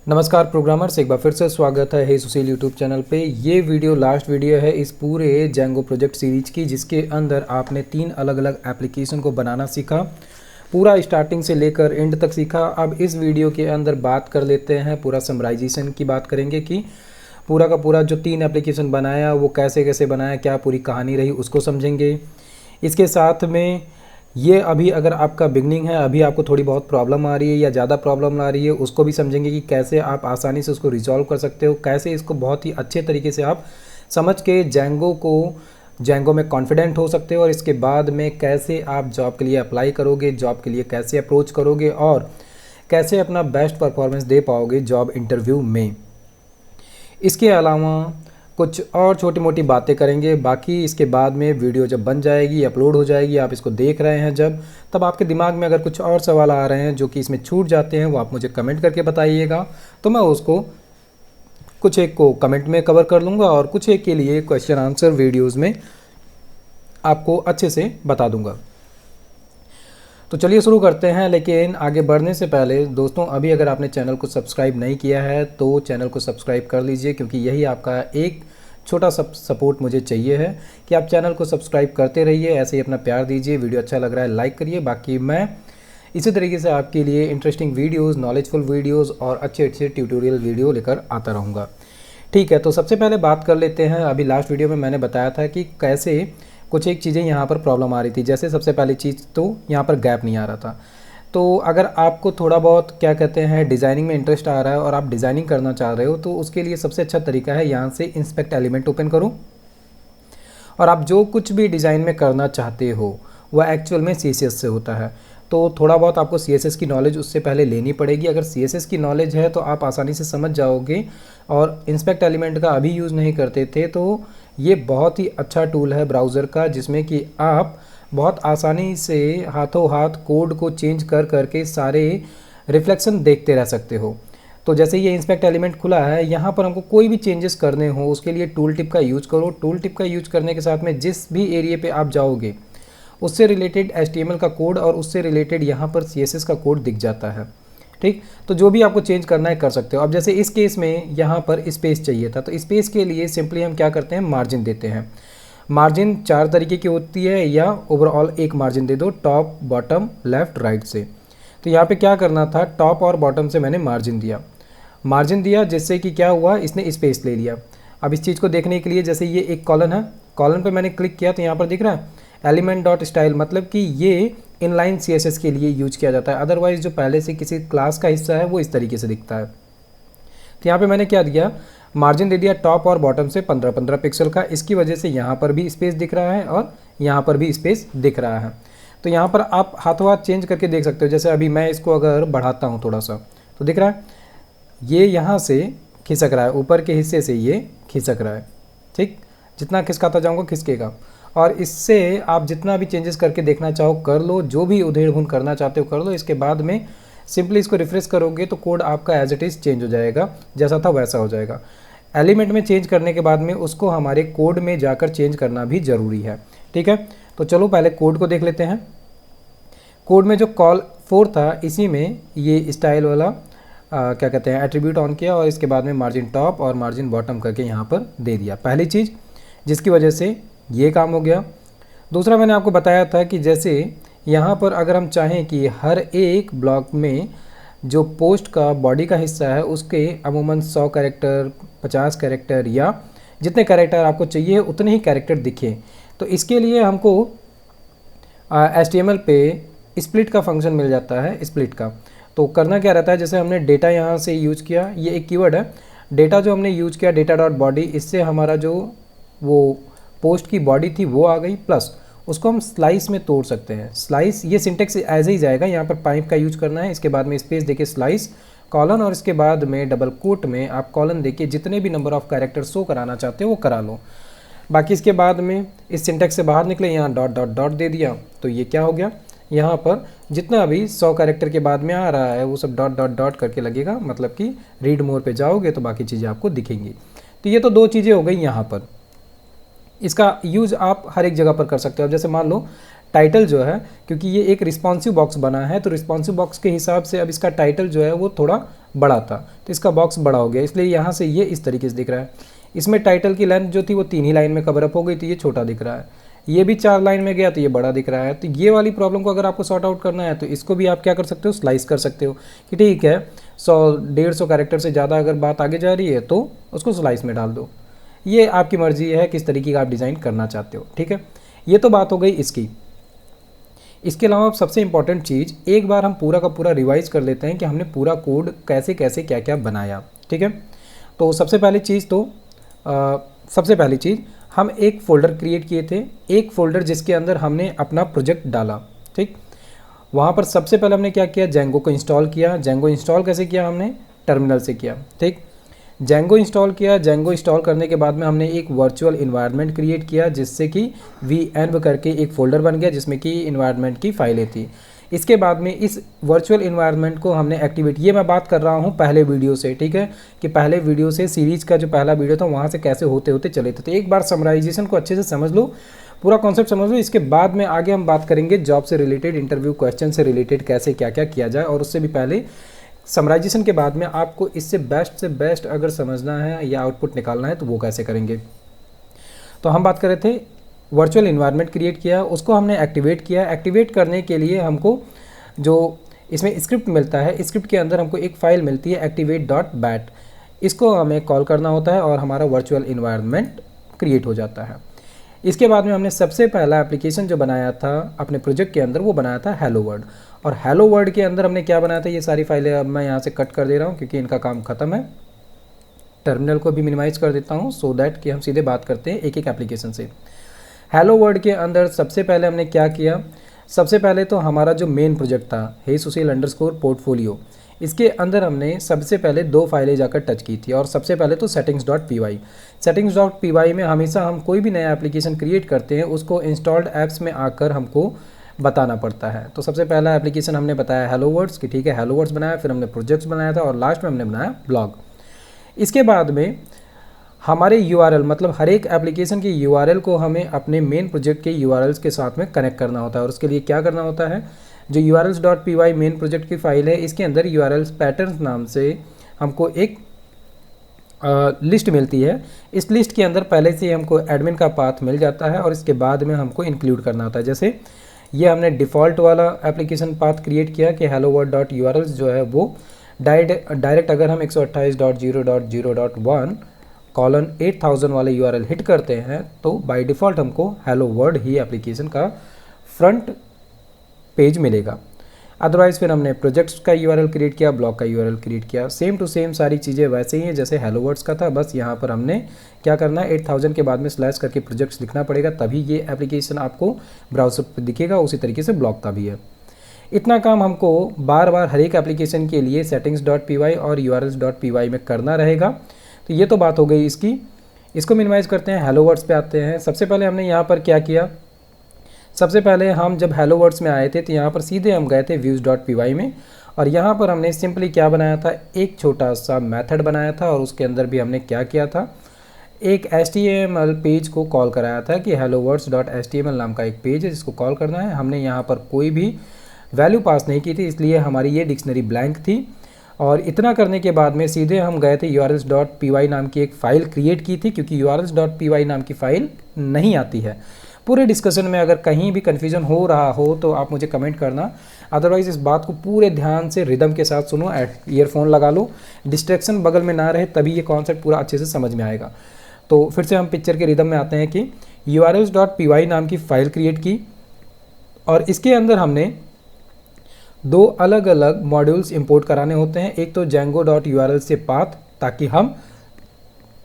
नमस्कार प्रोग्रामर्स, एक बार फिर से स्वागत है सुशील यूट्यूब चैनल पे। ये वीडियो लास्ट वीडियो है इस पूरे जेंगो प्रोजेक्ट सीरीज की, जिसके अंदर आपने 3 अलग अलग एप्लीकेशन को बनाना सीखा। पूरा स्टार्टिंग से लेकर एंड तक सीखा। अब इस वीडियो के अंदर बात कर लेते हैं, पूरा समराइजेशन की बात करेंगे कि पूरा का पूरा जो 3 एप्लीकेशन बनाया वो कैसे कैसे बनाया, क्या पूरी कहानी रही उसको समझेंगे। इसके साथ में ये अभी अगर आपका बिगनिंग है, अभी आपको थोड़ी बहुत प्रॉब्लम आ रही है या ज़्यादा प्रॉब्लम आ रही है, उसको भी समझेंगे कि कैसे आप आसानी से उसको रिजॉल्व कर सकते हो, कैसे इसको बहुत ही अच्छे तरीके से आप समझ के जेंगो में कॉन्फिडेंट हो सकते हो, और इसके बाद में कैसे आप जॉब के लिए अप्लाई करोगे, जॉब के लिए कैसे अप्रोच करोगे और कैसे अपना बेस्ट परफॉर्मेंस दे पाओगे जॉब इंटरव्यू में। इसके अलावा कुछ और छोटी मोटी बातें करेंगे। बाकी इसके बाद में वीडियो जब बन जाएगी, अपलोड हो जाएगी, आप इसको देख रहे हैं जब, तब आपके दिमाग में अगर कुछ और सवाल आ रहे हैं जो कि इसमें छूट जाते हैं, वो आप मुझे कमेंट करके बताइएगा, तो मैं उसको कुछ एक को कमेंट में कवर कर लूँगा और कुछ एक के लिए क्वेश्चन आंसर वीडियोज़ में आपको अच्छे से बता दूँगा। तो चलिए शुरू करते हैं। लेकिन आगे बढ़ने से पहले दोस्तों, अभी अगर आपने चैनल को सब्सक्राइब नहीं किया है तो चैनल को सब्सक्राइब कर लीजिए, क्योंकि यही आपका एक छोटा सा सपोर्ट मुझे चाहिए है कि आप चैनल को सब्सक्राइब करते रहिए, ऐसे ही अपना प्यार दीजिए। वीडियो अच्छा लग रहा है लाइक करिए। बाकी मैं इसी तरीके से आपके लिए इंटरेस्टिंग वीडियोज़, नॉलेजफुल वीडियोज़ और अच्छे अच्छे ट्यूटोरियल वीडियो लेकर आता रहूँगा। ठीक है, तो सबसे पहले बात कर लेते हैं। अभी लास्ट वीडियो में मैंने बताया था कि कैसे कुछ एक चीज़ें यहाँ पर प्रॉब्लम आ रही थी। जैसे सबसे पहली चीज़ तो यहाँ पर गैप नहीं आ रहा था। तो अगर आपको थोड़ा बहुत क्या कहते हैं डिज़ाइनिंग में इंटरेस्ट आ रहा है और आप डिज़ाइनिंग करना चाह रहे हो, तो उसके लिए सबसे अच्छा तरीका है यहाँ से इंस्पेक्ट एलिमेंट ओपन करो, और आप जो कुछ भी डिज़ाइन में करना चाहते हो वह एक्चुअल में CSS से होता है। तो थोड़ा बहुत आपको CSS की नॉलेज उससे पहले लेनी पड़ेगी। अगर CSS की नॉलेज है तो आप आसानी से समझ जाओगे। और इंस्पेक्ट एलिमेंट का अभी यूज़ नहीं करते थे, तो ये बहुत ही अच्छा टूल है ब्राउज़र का, जिसमें कि आप बहुत आसानी से हाथों हाथ कोड को चेंज कर करके सारे रिफ्लेक्शन देखते रह सकते हो। तो जैसे ये इंस्पेक्ट एलिमेंट खुला है, यहाँ पर हमको कोई भी चेंजेस करने हो उसके लिए टूल टिप का यूज़ करो। टूल टिप का यूज करने के साथ में जिस भी एरिया पे आप जाओगे उससे रिलेटेड HTML का कोड और उससे रिलेटेड यहाँ पर CSS का कोड दिख जाता है। ठीक, तो जो भी आपको चेंज करना है कर सकते हो। अब जैसे इस केस में यहाँ पर स्पेस चाहिए था, तो स्पेस के लिए सिंपली हम क्या करते हैं, मार्जिन देते हैं। मार्जिन 4 तरीके की होती है, या ओवरऑल एक मार्जिन दे दो, टॉप, बॉटम, लेफ़्ट, राइट से। तो यहाँ पे क्या करना था, टॉप और बॉटम से मैंने मार्जिन दिया, जिससे कि क्या हुआ, इसने स्पेस ले लिया। अब इस चीज़ को देखने के लिए, जैसे ये एक कॉलन है, कॉलन पे मैंने क्लिक किया तो यहाँ पर दिख रहा है एलिमेंट डॉट स्टाइल, मतलब कि ये इनलाइन CSS के लिए यूज किया जाता है। अदरवाइज जो पहले से किसी क्लास का हिस्सा है वो इस तरीके से दिखता है। तो यहाँ पे मैंने क्या दिया, मार्जिन दे दिया टॉप और बॉटम से 15-15 पिक्सल का। इसकी वजह से यहाँ पर भी स्पेस दिख रहा है और यहाँ पर भी स्पेस दिख रहा है। तो यहाँ पर आप हाथों हाथ चेंज करके देख सकते हो। जैसे अभी मैं इसको अगर बढ़ाता हूँ थोड़ा सा, तो दिख रहा है ये यहाँ से खिसक रहा है, ऊपर के हिस्से से ये खिसक रहा है। ठीक, जितना खिसकाता जाऊँगा खिसकेगा। और इससे आप जितना भी चेंजेस करके देखना चाहो कर लो, जो भी उधेड़-बुन करना चाहते हो कर लो। इसके बाद में सिंपली इसको रिफ्रेश करोगे तो कोड आपका एज इट इज़ चेंज हो जाएगा, जैसा था वैसा हो जाएगा। एलिमेंट में चेंज करने के बाद में उसको हमारे कोड में जाकर चेंज करना भी ज़रूरी है। ठीक है, तो चलो पहले कोड को देख लेते हैं। कोड में जो कॉल 4 था, इसी में ये स्टाइल वाला क्या कहते हैं एट्रीब्यूट ऑन किया, और इसके बाद में मार्जिन टॉप और मार्जिन बॉटम करके यहाँ पर दे दिया। पहली चीज़ जिसकी वजह से ये काम हो गया। दूसरा मैंने आपको बताया था कि जैसे यहाँ पर अगर हम चाहें कि हर एक ब्लॉक में जो पोस्ट का बॉडी का हिस्सा है उसके अमूमन 100 कैरेक्टर, 50 कैरेक्टर, या जितने कैरेक्टर आपको चाहिए उतने ही कैरेक्टर दिखें, तो इसके लिए हमको HTML पे स्प्लिट का फंक्शन मिल जाता है। स्प्लिट का तो करना क्या रहता है, जैसे हमने डेटा यहाँ से यूज़ किया, ये एक कीवर्ड है डेटा जो हमने यूज़ किया, डेटा डॉट बॉडी, इससे हमारा जो वो पोस्ट की बॉडी थी वो आ गई, प्लस उसको हम स्लाइस में तोड़ सकते हैं। स्लाइस ये सिंटेक्स एज ही जाएगा, यहाँ पर पाइप का यूज करना है, इसके बाद में स्पेस देके स्लाइस कॉलन, और इसके बाद में डबल कोट में आप कॉलन देके जितने भी नंबर ऑफ कैरेक्टर शो कराना चाहते हो वो करा लो। बाकी इसके बाद में इस सिंटेक्स से बाहर निकले, यहाँ डॉट डॉट डॉट दे दिया, तो ये क्या हो गया, यहाँ पर जितना भी 100 कैरेक्टर के बाद में आ रहा है वो सब डॉट डॉट डॉट करके लगेगा, मतलब कि रीड मोर पे जाओगे तो बाकी चीज़ें आपको दिखेंगी। तो ये तो 2 चीज़ें हो गई यहाँ पर। इसका यूज़ आप हर एक जगह पर कर सकते हो। अब जैसे मान लो टाइटल जो है, क्योंकि ये एक रिस्पॉन्सिव बॉक्स बना है, तो रिस्पॉन्सिव बॉक्स के हिसाब से अब इसका टाइटल जो है वो थोड़ा बड़ा था, तो इसका बॉक्स बड़ा हो गया, इसलिए यहाँ से ये इस तरीके से दिख रहा है। इसमें टाइटल की लेंथ जो थी वो 3 ही लाइन में कवर अप हो गई, तो ये छोटा दिख रहा है। ये भी 4 लाइन में गया तो ये बड़ा दिख रहा है। तो ये वाली प्रॉब्लम को अगर आपको सॉर्ट आउट करना है तो इसको भी आप क्या कर सकते हो, स्लाइस कर सकते हो कि ठीक है 100-150 कैरेक्टर से ज़्यादा अगर बात आगे जा रही है तो उसको स्लाइस में डाल दो। ये आपकी मर्जी है किस तरीके का आप डिज़ाइन करना चाहते हो, ठीक है। ये तो बात हो गई इसकी। इसके अलावा सबसे इंपॉर्टेंट चीज़, एक बार हम पूरा का पूरा रिवाइज कर लेते हैं कि हमने पूरा कोड कैसे कैसे क्या क्या बनाया, ठीक है। तो सबसे पहली चीज़ हम एक फ़ोल्डर क्रिएट किए थे, एक फ़ोल्डर जिसके अंदर हमने अपना प्रोजेक्ट डाला, ठीक। वहाँ पर सबसे पहले हमने क्या किया, जेंगो को इंस्टॉल किया। जेंगो इंस्टॉल कैसे किया, हमने टर्मिनल से किया, ठीक। जेंगो इंस्टॉल किया। जेंगो इंस्टॉल करने के बाद में हमने एक वर्चुअल इन्वायरमेंट क्रिएट किया जिससे कि वीएनव करके एक फ़ोल्डर बन गया जिसमें कि इन्वायरमेंट की फाइलें थी। इसके बाद में इस वर्चुअल इन्वायरमेंट को हमने एक्टिवेट, ये मैं बात कर रहा हूँ पहले वीडियो से, ठीक है, कि पहले वीडियो से सीरीज़ का जो पहला वीडियो था वहाँ से कैसे होते होते चले थे। तो एक बार समराइजेशन को अच्छे से समझ लो, पूरा कॉन्सेप्ट समझ लो। इसके बाद में आगे हम बात करेंगे जॉब से रिलेटेड, इंटरव्यू क्वेश्चन से रिलेटेड कैसे क्या क्या किया जाए। और उससे भी पहले समराइजेशन के बाद में आपको इससे से बेस्ट अगर समझना है या आउटपुट निकालना है तो वो कैसे करेंगे। तो हम बात कर रहे थे वर्चुअल इन्वायरमेंट क्रिएट किया, उसको हमने एक्टिवेट किया। एक्टिवेट करने के लिए हमको जो इसमें स्क्रिप्ट मिलता है, स्क्रिप्ट के अंदर हमको एक फ़ाइल मिलती है activate.bat, इसको हमें कॉल करना होता है और हमारा वर्चुअल इन्वायरमेंट क्रिएट हो जाता है। इसके बाद में हमने सबसे पहला एप्लीकेशन जो बनाया था अपने प्रोजेक्ट के अंदर वो बनाया था हेलो वर्ल्ड। और हेलो वर्ल्ड के अंदर हमने क्या बनाया था, ये सारी फाइलें अब मैं यहाँ से कट कर दे रहा हूँ क्योंकि इनका काम ख़त्म है। टर्मिनल को भी मिनिमाइज़ कर देता हूँ सो दैट कि हम सीधे बात करते हैं एक एक एप्लीकेशन से। हेलो वर्ल्ड के अंदर सबसे पहले हमने क्या किया, सबसे पहले तो हमारा जो मेन प्रोजेक्ट था हे सुशील_पोर्टफोलियो, इसके अंदर हमने सबसे पहले 2 फाइलें जाकर टच की थी। और सबसे पहले तो settings.py में हमेशा हम कोई भी नया एप्लीकेशन क्रिएट करते हैं उसको इंस्टॉल्ड ऐप्स में आकर हमको बताना पड़ता है। तो सबसे पहला एप्लीकेशन हमने बताया हेलो वर्ड्स कि ठीक है हेलो वर्ड्स बनाया, फिर हमने प्रोजेक्ट्स बनाया था और लास्ट में हमने बनाया ब्लॉग। इसके बाद में हमारे URL, मतलब हर एक एप्लीकेशन की URL को हमें अपने मेन प्रोजेक्ट के URLs के साथ में कनेक्ट करना होता है। और उसके लिए क्या करना होता है, जो urls.py मेन प्रोजेक्ट की फाइल है इसके अंदर urls पैटर्न्स नाम से हमको एक लिस्ट मिलती है। इस लिस्ट के अंदर पहले से हमको एडमिन का पाथ मिल जाता है और इसके बाद में हमको इंक्लूड करना होता है। जैसे ये हमने डिफ़ॉल्ट वाला एप्लीकेशन पाथ क्रिएट किया कि helloworld.urls जो है वो डायरेक्ट अगर हम 128.0.0.1:8000 वाले URL हिट करते हैं तो बाय डिफ़ॉल्ट हमको हेलो वर्ल्ड ही एप्लीकेशन का फ्रंट पेज मिलेगा। अदरवाइज़ फिर हमने प्रोजेक्ट्स का URL क्रिएट किया, ब्लॉग का URL क्रिएट किया, सेम टू सेम सारी चीज़ें वैसे ही हैं जैसे हेलो वर्ड्स का था। बस यहाँ पर हमने क्या करना है, 8000 के बाद में स्लैश करके प्रोजेक्ट्स लिखना पड़ेगा, तभी ये एप्लीकेशन आपको ब्राउज़र पर दिखेगा। उसी तरीके से ब्लॉग का भी है। इतना काम हमको बार बार हर एक एप्लीकेशन के लिए settings.py और urls.py में करना रहेगा। तो ये तो बात हो गई इसकी। इसको मिनिमाइज़ करते हैं, हेलो वर्ड्स पे आते हैं। सबसे पहले हमने यहाँ पर क्या किया, सबसे पहले हम जब हेलो वर्ड्स में आए थे तो यहाँ पर सीधे हम गए थे views.py में और यहाँ पर हमने सिंपली क्या बनाया था, एक छोटा सा मेथड बनाया था और उसके अंदर भी हमने क्या किया था, एक HTML पेज को कॉल कराया था कि hellowords.html नाम का एक पेज है जिसको कॉल करना है। हमने यहाँ पर कोई भी वैल्यू पास नहीं की थी इसलिए हमारी ये डिक्शनरी ब्लैंक थी। और इतना करने के बाद में सीधे हम गए थे urls.py नाम की एक फ़ाइल क्रिएट की थी, क्योंकि urls.py नाम की फ़ाइल नहीं आती है। पूरे डिस्कशन में अगर कहीं भी कन्फ्यूजन हो रहा हो तो आप मुझे कमेंट करना, अदरवाइज़ इस बात को पूरे ध्यान से रिदम के साथ सुनो, ईयरफोन लगा लो, डिस्ट्रैक्शन बगल में ना रहे, तभी ये कॉन्सेप्ट पूरा अच्छे से समझ में आएगा। तो फिर से हम पिक्चर के रिदम में आते हैं कि urls.py नाम की फ़ाइल क्रिएट की और इसके अंदर हमने 2 अलग अलग मॉड्यूल्स इंपोर्ट कराने होते हैं। एक तो django.url से पाथ, ताकि हम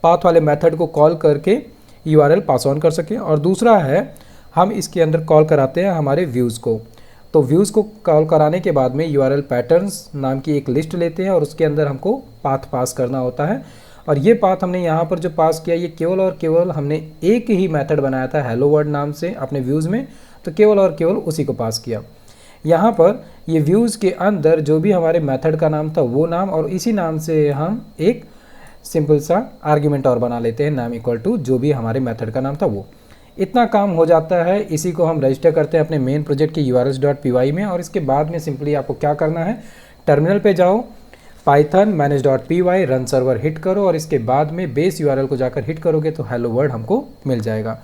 पाथ वाले मेथड को कॉल करके URL पास ऑन कर सकें, और दूसरा है हम इसके अंदर कॉल कराते हैं हमारे व्यूज़ को। तो व्यूज़ को कॉल कराने के बाद में URL पैटर्न्स नाम की एक लिस्ट लेते हैं और उसके अंदर हमको पाथ पास करना होता है। और ये पाथ हमने यहाँ पर जो पास किया ये केवल और केवल हमने एक ही मेथड बनाया था हेलो वर्ल्ड नाम से अपने व्यूज़ में, तो केवल और केवल उसी को पास किया। यहाँ पर ये व्यूज़ के अंदर जो भी हमारे मेथड का नाम था वो नाम, और इसी नाम से हम एक सिंपल सा आर्ग्यूमेंट और बना लेते हैं, नाम इक्वल टू जो भी हमारे मेथड का नाम था वो। इतना काम हो जाता है। इसी को हम रजिस्टर करते हैं अपने मेन प्रोजेक्ट के urls.py में। और इसके बाद में सिंपली आपको क्या करना है, टर्मिनल पे जाओ, Python manage.py run server hit करो और इसके बाद में बेस यूआरएल को जाकर हिट करोगे तो हेलो वर्ल्ड हमको मिल जाएगा।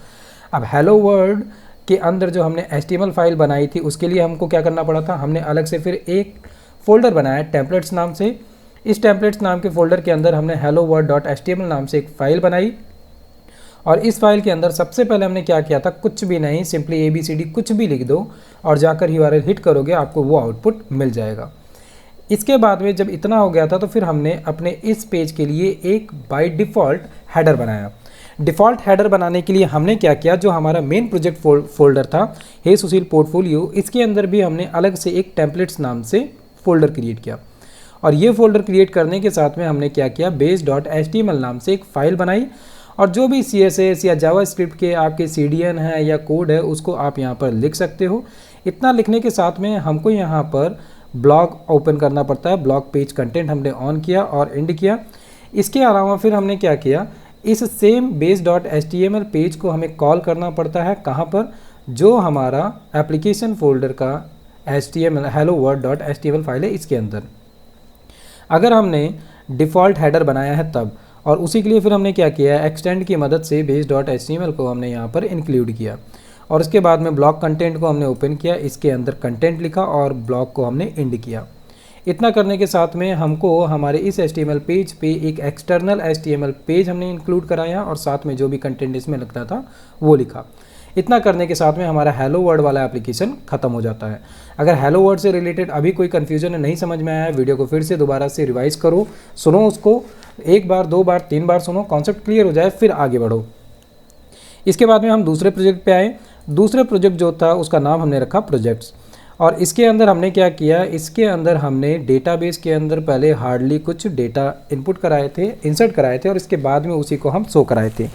अब हेलो वर्ल्ड के अंदर जो हमने HTML फाइल बनाई थी उसके लिए हमको क्या करना पड़ा था, हमने अलग से फिर एक फ़ोल्डर बनाया टेम्पलेट्स नाम से। इस टेम्पलेट्स नाम के फ़ोल्डर के अंदर हमने hello world.html नाम से एक फ़ाइल बनाई और इस फाइल के अंदर सबसे पहले हमने क्या किया था, कुछ भी नहीं, सिंपली ABCD कुछ भी लिख दो और जाकर URL हिट करोगे आपको वो आउटपुट मिल जाएगा। इसके बाद में जब इतना हो गया था तो फिर हमने अपने इस पेज के लिए एक बाय डिफ़ॉल्ट हेडर बनाया। डिफ़ॉल्ट हेडर बनाने के लिए हमने क्या किया, जो हमारा मेन प्रोजेक्ट फोल्डर था हे सुशील पोर्टफोलियो, इसके अंदर भी हमने अलग से एक टेम्पलेट्स नाम से फ़ोल्डर क्रिएट किया और ये फ़ोल्डर क्रिएट करने के साथ में हमने क्या किया, base.html नाम से एक फ़ाइल बनाई और जो भी CSS या जावास्क्रिप्ट के आपके CDN है या कोड है उसको आप यहाँ पर लिख सकते हो। इतना लिखने के साथ में हमको यहाँ पर ब्लॉग ओपन करना पड़ता है, ब्लॉग पेज कंटेंट हमने ऑन किया और एंड किया। इसके अलावा फिर हमने क्या किया, इस सेम base.html पेज को हमें कॉल करना पड़ता है कहाँ पर, जो हमारा एप्लीकेशन फोल्डर का HTML hello world.html फाइल है इसके अंदर। अगर हमने डिफ़ॉल्ट हेडर बनाया है तब, और उसी के लिए फिर हमने क्या किया, एक्सटेंड की मदद से base.html को हमने यहाँ पर इंक्लूड किया और उसके बाद में ब्लॉग कंटेंट को हमने ओपन किया, इसके अंदर कंटेंट लिखा और ब्लॉग को हमने एंड किया। इतना करने के साथ में हमको हमारे इस HTML पेज पे एक एक्सटर्नल HTML पेज हमने इंक्लूड कराया और साथ में जो भी कंटेंट इसमें लगता था वो लिखा। इतना करने के साथ में हमारा हेलो वर्ल्ड वाला एप्लीकेशन ख़त्म हो जाता है। अगर हेलो वर्ल्ड से रिलेटेड अभी कोई कन्फ्यूजन नहीं समझ में आया है, वीडियो को फिर से दोबारा से रिवाइज करो, सुनो उसको, एक बार, दो बार, तीन बार सुनो, कॉन्सेप्ट क्लियर हो जाए फिर आगे बढ़ो। इसके बाद में हम दूसरे प्रोजेक्ट पे आए। दूसरे प्रोजेक्ट जो था उसका नाम हमने रखा प्रोजेक्ट्स और इसके अंदर हमने क्या किया, इसके अंदर हमने डेटाबेस के अंदर पहले हार्डली कुछ डेटा इनपुट कराए थे, इंसर्ट कराए थे और इसके बाद में उसी को हम शो कराए थे।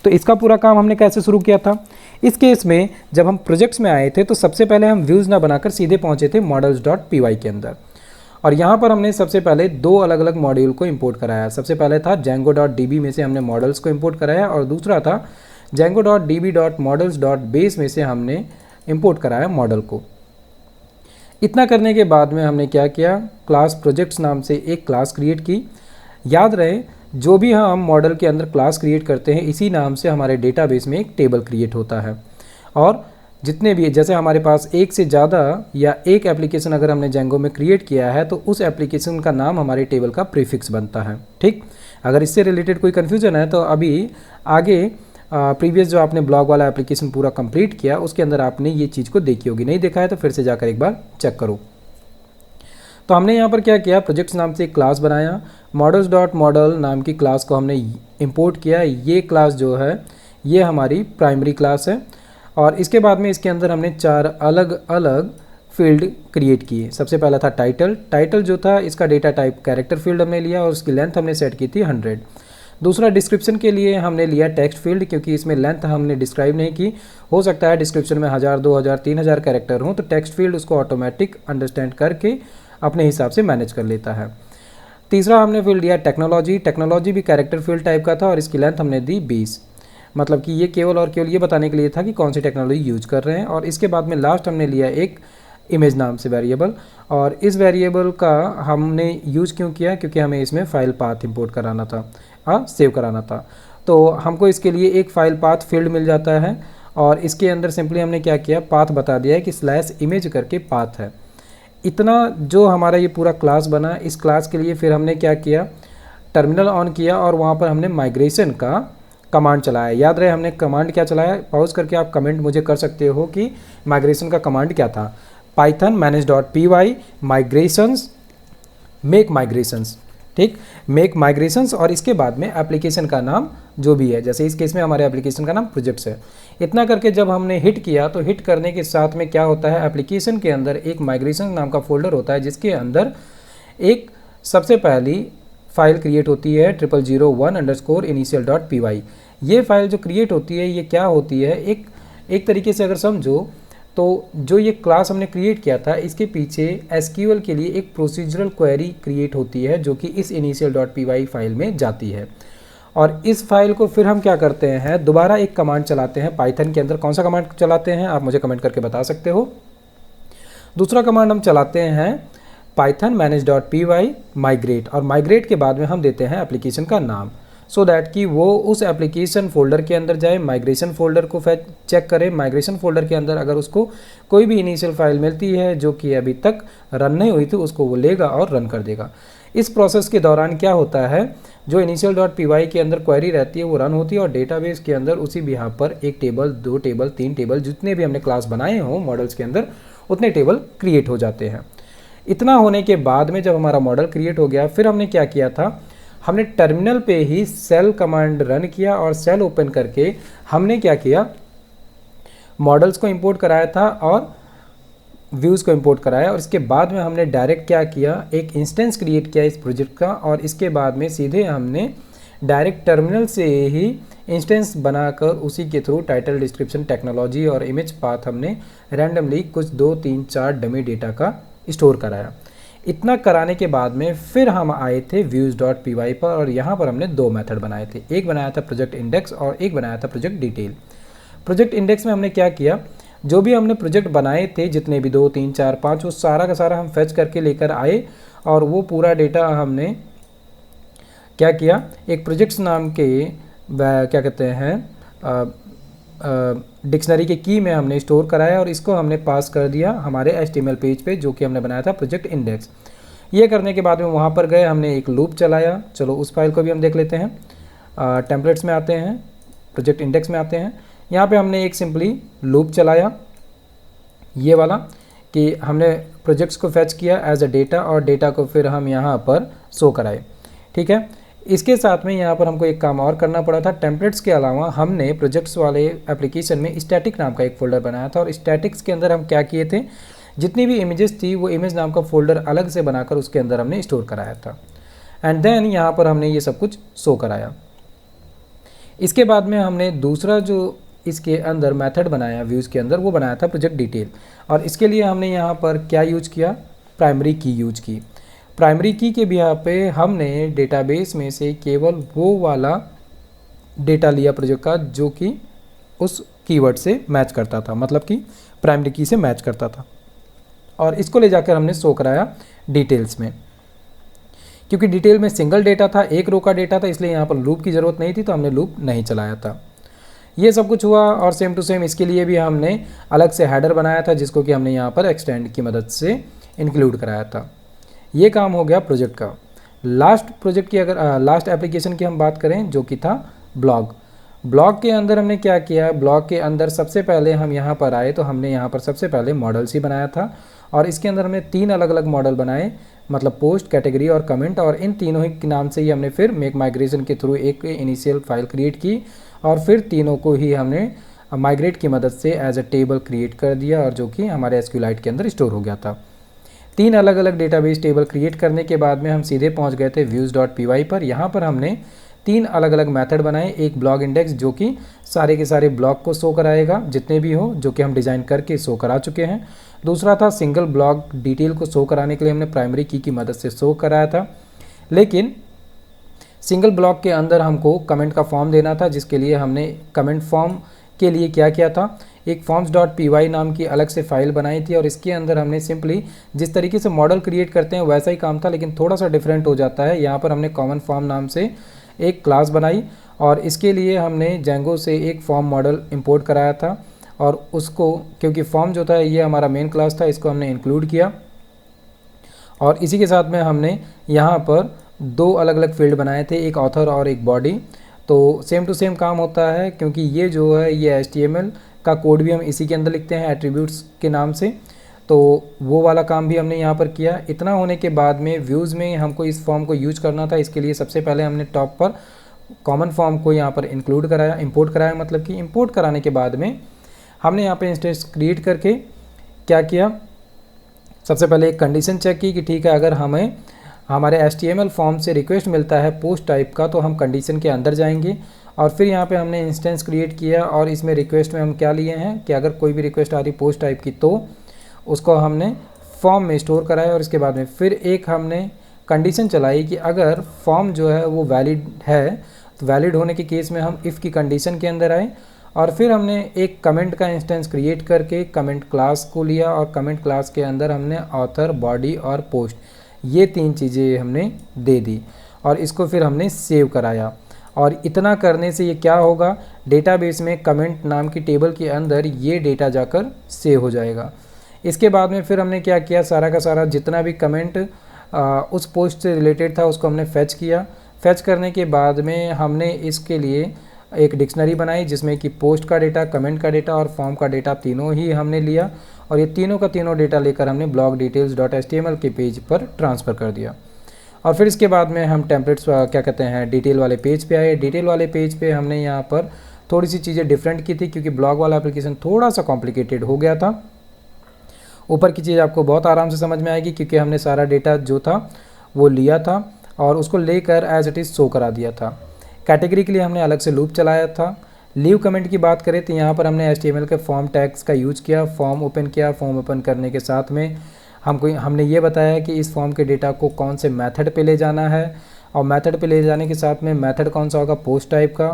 तो इसका पूरा काम हमने कैसे शुरू किया था, इस केस में जब हम प्रोजेक्ट्स में आए थे तो सबसे पहले हम व्यूज़ ना बनाकर सीधे पहुँचे थे models.py के अंदर और यहाँ पर हमने सबसे पहले दो अलग अलग मॉड्यूल को इंपोर्ट कराया। सबसे पहले था django.db में से हमने मॉडल्स को इंपोर्ट कराया और दूसरा था django.db.models.base में से हमने इंपोर्ट कराया मॉडल को। इतना करने के बाद में हमने क्या किया, क्लास प्रोजेक्ट्स नाम से एक क्लास क्रिएट की। याद रहे जो भी हम मॉडल के अंदर क्लास क्रिएट करते हैं इसी नाम से हमारे डेटाबेस में एक टेबल क्रिएट होता है और जितने भी, जैसे हमारे पास एक से ज़्यादा या एक एप्लीकेशन अगर हमने जेंगो में क्रिएट किया है तो उस एप्लीकेशन का नाम हमारे टेबल का प्रीफिक्स बनता है। ठीक, अगर इससे रिलेटेड कोई कन्फ्यूजन है तो अभी आगे प्रीवियस जो आपने ब्लॉग वाला एप्लीकेशन पूरा कंप्लीट किया उसके अंदर आपने ये चीज़ को देखी होगी, नहीं देखा है तो फिर से जाकर एक बार चेक करो। तो हमने यहाँ पर क्या किया, प्रोजेक्ट्स नाम से एक क्लास बनाया, models.model नाम की क्लास को हमने इंपोर्ट किया। ये क्लास जो है ये हमारी प्राइमरी क्लास है और इसके बाद में इसके अंदर हमने चार अलग अलग फील्ड क्रिएट किए। सबसे पहला था टाइटल जो था इसका डेटा टाइप कैरेक्टर फील्ड हमने लिया और उसकी लेंथ हमने सेट की थी 100। दूसरा डिस्क्रिप्शन के लिए हमने लिया टेक्स्ट फील्ड, क्योंकि इसमें लेंथ हमने डिस्क्राइब नहीं की, हो सकता है डिस्क्रिप्शन में 1000, 2000, 3000 कैरेक्टर हों तो टेक्स्ट फील्ड उसको ऑटोमेटिक अंडरस्टैंड करके अपने हिसाब से मैनेज कर लेता है। तीसरा हमने फील्ड दिया टेक्नोलॉजी भी कैरेक्टर फील्ड टाइप का था और इसकी लेंथ हमने दी 20, मतलब कि ये केवल और केवल ये बताने के लिए था कि कौन सी टेक्नोलॉजी यूज कर रहे हैं। और इसके बाद में लास्ट हमने लिया एक इमेज नाम से वेरिएबल और इस वेरिएबल का हमने यूज़ क्यों किया, क्योंकि हमें इसमें फाइल पाथ इंपोर्ट कराना था, सेव कराना था। तो हमको इसके लिए एक फाइल पाथ फील्ड मिल जाता है और इसके अंदर सिंपली हमने क्या किया, पाथ बता दिया है कि /image करके पाथ है। इतना जो हमारा ये पूरा क्लास बना, इस क्लास के लिए फिर हमने क्या किया, टर्मिनल ऑन किया और वहाँ पर हमने माइग्रेशन का कमांड चलाया। याद रहे हमने कमांड क्या चलाया, पॉज करके आप कमेंट मुझे कर सकते हो कि माइग्रेशन का कमांड क्या था। Python manage.py migrations make migrations, ठीक, मेक माइग्रेशंस और इसके बाद में एप्लीकेशन का नाम जो भी है, जैसे इस केस में हमारे एप्लीकेशन का नाम प्रोजेक्ट्स है। इतना करके जब हमने हिट किया तो हिट करने के साथ में क्या होता है, एप्लीकेशन के अंदर एक माइग्रेशन नाम का फोल्डर होता है जिसके अंदर एक सबसे पहली फाइल क्रिएट होती है 0001_initial.py। ये फाइल जो क्रिएट होती है ये क्या होती है, एक तरीके से अगर समझो तो जो ये क्लास हमने क्रिएट किया था इसके पीछे SQL के लिए एक प्रोसीजरल क्वेरी क्रिएट होती है जो कि इस initial.py फाइल में जाती है और इस फाइल को फिर हम क्या करते हैं, दोबारा एक कमांड चलाते हैं पाइथन के अंदर। कौन सा कमांड चलाते हैं आप मुझे कमेंट करके बता सकते हो। दूसरा कमांड हम चलाते हैं पाइथन manage.py माइग्रेट, और माइग्रेट के बाद में हम देते हैं एप्लीकेशन का नाम, सो दैट कि वो उस एप्लीकेशन फोल्डर के अंदर जाए, माइग्रेशन फोल्डर को चेक करे। माइग्रेशन फोल्डर के अंदर अगर उसको कोई भी इनिशियल फाइल मिलती है जो कि अभी तक रन नहीं हुई थी, उसको वो लेगा और रन कर देगा। इस प्रोसेस के दौरान क्या होता है, जो initial.py के अंदर क्वेरी रहती है वो रन होती है, और डेटाबेस के अंदर उसी बिहाफ पर एक टेबल, 2 टेबल, 3 टेबल, जितने भी हमने क्लास बनाए हों मॉडल्स के अंदर, उतने टेबल क्रिएट हो जाते हैं। इतना होने के बाद में जब हमारा मॉडल क्रिएट हो गया, फिर हमने क्या किया था, हमने टर्मिनल पे ही सेल कमांड रन किया, और सेल ओपन करके हमने क्या किया, मॉडल्स को इंपोर्ट कराया था और व्यूज़ को इंपोर्ट कराया, और इसके बाद में हमने डायरेक्ट क्या किया, एक इंस्टेंस क्रिएट किया इस प्रोजेक्ट का, और इसके बाद में सीधे हमने डायरेक्ट टर्मिनल से ही इंस्टेंस बनाकर उसी के थ्रू टाइटल, डिस्क्रिप्शन, टेक्नोलॉजी और इमेज पाथ हमने रैंडमली कुछ 2, 3, 4 डमी डेटा का स्टोर कराया। इतना कराने के बाद में फिर हम आए थे views.py पर, और यहाँ पर हमने 2 मेथड बनाए थे। एक बनाया था प्रोजेक्ट इंडेक्स और एक बनाया था प्रोजेक्ट डिटेल। प्रोजेक्ट इंडेक्स में हमने क्या किया, जो भी हमने प्रोजेक्ट बनाए थे, जितने भी 2, 3, 4, 5, वो सारा का सारा हम फेच करके लेकर आए, और वो पूरा डेटा हमने क्या किया, एक प्रोजेक्ट्स नाम के क्या कहते हैं डिक्शनरी के की में हमने स्टोर कराया, और इसको हमने पास कर दिया हमारे HTML पेज पे, जो कि हमने बनाया था प्रोजेक्ट इंडेक्स। ये करने के बाद में वहाँ पर गए, हमने एक लूप चलाया। चलो उस फाइल को भी हम देख लेते हैं। टेम्पलेट्स में आते हैं, प्रोजेक्ट इंडेक्स में आते हैं। यहाँ पे हमने एक सिंपली लूप चलाया, ये वाला, कि हमने प्रोजेक्ट्स को फेच किया एज अ डेटा, और डेटा को फिर हम यहाँ पर शो कराए। ठीक है, इसके साथ में यहाँ पर हमको एक काम और करना पड़ा था। टेम्पलेट्स के अलावा हमने प्रोजेक्ट्स वाले एप्लीकेशन में स्टैटिक नाम का एक फ़ोल्डर बनाया था, और स्टैटिक्स के अंदर हम क्या किए थे, जितनी भी इमेजेस थी वो इमेज नाम का फ़ोल्डर अलग से बनाकर उसके अंदर हमने स्टोर कराया था, एंड देन यहाँ पर हमने ये सब कुछ शो कराया। इसके बाद में हमने दूसरा जो इसके अंदर मेथड बनाया व्यूज़ के अंदर, वो बनाया था प्रोजेक्ट डिटेल, और इसके लिए हमने यहाँ पर क्या यूज किया, प्राइमरी की यूज की। प्राइमरी की के बिहार पे हमने डेटाबेस में से केवल वो वाला डेटा लिया प्रोजेक्ट का जो कि उस कीवर्ड से मैच करता था, मतलब कि प्राइमरी की से मैच करता था, और इसको ले जाकर हमने शो कराया डिटेल्स में। क्योंकि डिटेल में सिंगल डेटा था, एक रो का डेटा था, इसलिए यहाँ पर लूप की ज़रूरत नहीं थी, तो हमने लूप नहीं चलाया था। ये सब कुछ हुआ, और सेम टू सेम इसके लिए भी हमने अलग से हेडर बनाया था, जिसको कि हमने यहाँ पर एक्सटेंड की मदद से इंक्लूड कराया था। ये काम हो गया प्रोजेक्ट का। लास्ट प्रोजेक्ट की अगर लास्ट एप्लीकेशन की हम बात करें, जो कि था ब्लॉग। ब्लॉग के अंदर हमने क्या किया, ब्लॉग के अंदर सबसे पहले हम यहाँ पर आए, तो हमने यहाँ पर सबसे पहले मॉडल्स ही बनाया था, और इसके अंदर हमने 3 अलग अलग मॉडल बनाए, मतलब पोस्ट, कैटेगरी और कमेंट, और इन तीनों ही के नाम से ही हमने फिर मेक माइग्रेशन के थ्रू एक इनिशियल फाइल क्रिएट की, और फिर तीनों को ही हमने माइग्रेट की मदद से एज अ टेबल क्रिएट कर दिया, और जो कि हमारे SQLite के अंदर स्टोर हो गया था। 3 अलग अलग डेटाबेस टेबल क्रिएट करने के बाद में हम सीधे पहुंच गए थे views.py पर। यहाँ पर हमने 3 अलग अलग मेथड बनाए। एक ब्लॉग इंडेक्स, जो कि सारे के सारे ब्लॉग को शो कराएगा, जितने भी हो, जो कि हम डिज़ाइन करके शो करा चुके हैं। दूसरा था सिंगल ब्लॉग डिटेल को शो कराने के लिए हमने प्राइमरी की मदद से शो कराया था, लेकिन सिंगल ब्लॉग के अंदर हमको कमेंट का फॉर्म देना था, जिसके लिए हमने कमेंट फॉर्म के लिए क्या किया था, एक forms.py नाम की अलग से फाइल बनाई थी, और इसके अंदर हमने सिंपली जिस तरीके से मॉडल क्रिएट करते हैं वैसा ही काम था, लेकिन थोड़ा सा डिफरेंट हो जाता है। यहाँ पर हमने कॉमन फॉर्म नाम से एक क्लास बनाई, और इसके लिए हमने जेंगो से एक फॉर्म मॉडल इंपोर्ट कराया था, और उसको, क्योंकि फॉर्म जो था ये हमारा मेन क्लास था, इसको हमने इंक्लूड किया, और इसी के साथ में हमने यहाँ पर 2 अलग अलग फील्ड बनाए थे, एक ऑथर और एक बॉडी। तो सेम टू सेम काम होता है, क्योंकि ये जो है ये HTML का कोड भी हम इसी के अंदर लिखते हैं एट्रीब्यूट्स के नाम से, तो वो वाला काम भी हमने यहाँ पर किया। इतना होने के बाद में व्यूज़ में हमको इस फॉर्म को यूज करना था, इसके लिए सबसे पहले हमने टॉप पर कॉमन फॉर्म को यहाँ पर इंक्लूड कराया, इंपोर्ट कराया, मतलब कि इंपोर्ट कराने के बाद में हमने यहाँ पर इंस्टेंस क्रिएट करके क्या किया, सबसे पहले एक कंडीशन चेक की कि ठीक है, अगर हमें हमारे HTML फॉर्म से रिक्वेस्ट मिलता है पोस्ट टाइप का, तो हम कंडीशन के अंदर जाएंगे, और फिर यहाँ पे हमने इंस्टेंस क्रिएट किया, और इसमें रिक्वेस्ट में हम क्या लिए हैं कि अगर कोई भी रिक्वेस्ट आ रही पोस्ट टाइप की, तो उसको हमने फॉर्म में स्टोर कराया, और इसके बाद में फिर एक हमने कंडीशन चलाई कि अगर फॉर्म जो है वो वैलिड है, तो वैलिड होने के केस में हम इफ़ की कंडीशन के अंदर आए, और फिर हमने एक कमेंट का इंस्टेंस क्रिएट करके कमेंट क्लास को लिया और कमेंट क्लास के अंदर हमने ऑथर, बॉडी और पोस्ट, ये 3 चीज़ें हमने दे दी और इसको फिर हमने सेव कराया। और इतना करने से ये क्या होगा, डेटाबेस में कमेंट नाम की टेबल के अंदर ये डेटा जाकर सेव हो जाएगा। इसके बाद में फिर हमने क्या किया, सारा का सारा जितना भी कमेंट उस पोस्ट से रिलेटेड था उसको हमने फेच किया। फेच करने के बाद में हमने इसके लिए एक डिक्शनरी बनाई जिसमें कि पोस्ट का डेटा, कमेंट का डेटा और फॉर्म का डेटा तीनों ही हमने लिया और ये तीनों का तीनों डेटा लेकर हमने blog details.html के पेज पर ट्रांसफ़र कर दिया। और फिर इसके बाद में हम टेम्पलेट्स क्या कहते हैं डिटेल वाले पेज पे आए। डिटेल वाले पेज पे हमने यहाँ पर थोड़ी सी चीज़ें डिफरेंट की थी क्योंकि ब्लॉग वाला एप्लीकेशन थोड़ा सा कॉम्प्लिकेटेड हो गया था। ऊपर की चीज़ आपको बहुत आराम से समझ में आएगी क्योंकि हमने सारा डेटा जो था वो लिया था और उसको लेकर एज इट इज़ शो करा दिया था। कैटेगरी के लिए हमने अलग से लूप चलाया था। लीव कमेंट की बात करें तो यहाँ पर हमने HTML के फॉर्म टैग्स का यूज़ किया। फॉर्म ओपन किया, फॉर्म ओपन करने के साथ में हमने ये बताया कि इस फॉर्म के डेटा को कौन से मेथड पे ले जाना है और मेथड पे ले जाने के साथ में मेथड कौन सा होगा, पोस्ट टाइप का।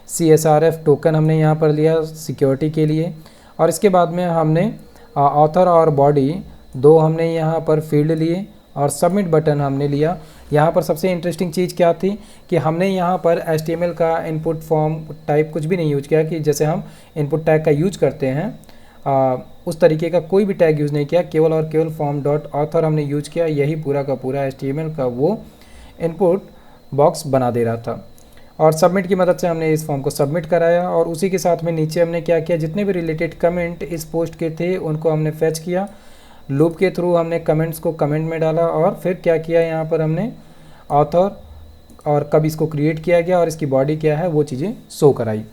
CSRF टोकन हमने यहाँ पर लिया सिक्योरिटी के लिए। और इसके बाद में हमने ऑथर और बॉडी दो हमने यहाँ पर फील्ड लिए और सबमिट बटन हमने लिया। यहाँ पर सबसे इंटरेस्टिंग चीज़ क्या थी कि हमने यहाँ पर HTML का इनपुट फॉर्म टाइप कुछ भी नहीं यूज किया कि जैसे हम इनपुट टैग का यूज करते हैं उस तरीके का कोई भी टैग यूज़ नहीं किया। केवल और केवल फॉर्म डॉट ऑथर हमने यूज किया। यही पूरा का पूरा HTML का वो इनपुट बॉक्स बना दे रहा था और सबमिट की मदद से हमने इस फॉर्म को सबमिट कराया। और उसी के साथ में नीचे हमने क्या किया, जितने भी रिलेटेड कमेंट इस पोस्ट के थे उनको हमने फेच किया। लूप के थ्रू हमने कमेंट्स को कमेंट में डाला और फिर क्या किया, यहाँ पर हमने ऑथर और कब इसको क्रिएट किया गया और इसकी बॉडी क्या है वो चीज़ें शो कराई।